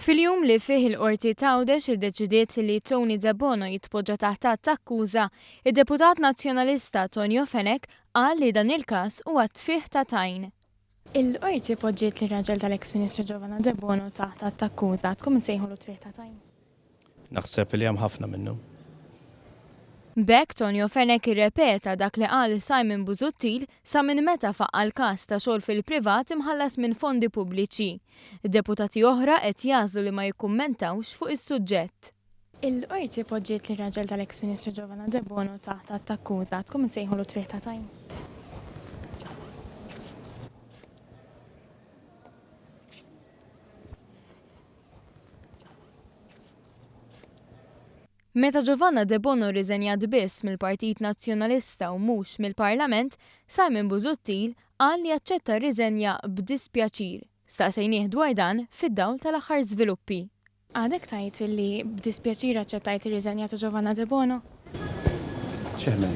Fil-jum li fih il-qorti tgħawdex iddeċidiet li Tony De Bono jitpoġġa taħt akkuża, id-deputat nazzjonalista Tonio Fenech qal li dan il-każ huwa tfih ta' tajn. Il-qorti poġġiet li raġel tal-ex Ministru Giovanna De Bono taħt akkuża, tkun insejħulu tfih ta' tajn. Naħseb li hemm ħafna minnhom. B'hekk Tonio Fenech irrepeta dak li qal Simon Busuttil sa minn meta faqqa l-każ ta' xogħol fil-privat imħallas minn fondi pubbliċi. Deputati oħra qed jażlu li ma jikkummentawx fuq is-suġġett. Il-qorti poġġiet li raġel tal-ex Ministru Giovanna De Bono taħt akkuża, tkun insejħulu tfih ta' tajn. Meta Giovanna De Bono riżenjat biss mill-Partit Nazzjonalista u mhux mill-Parlament, Simon Busuttil qal li jaċċetta r-riżenja b'dispjaċir. Staqsejnieh dwar dan fid-dawl tal-aħħar żviluppi. Għadek tajt li b'dispjaċir aċċettajt ir-riżenja ta' Giovanna De Bono? ċeħna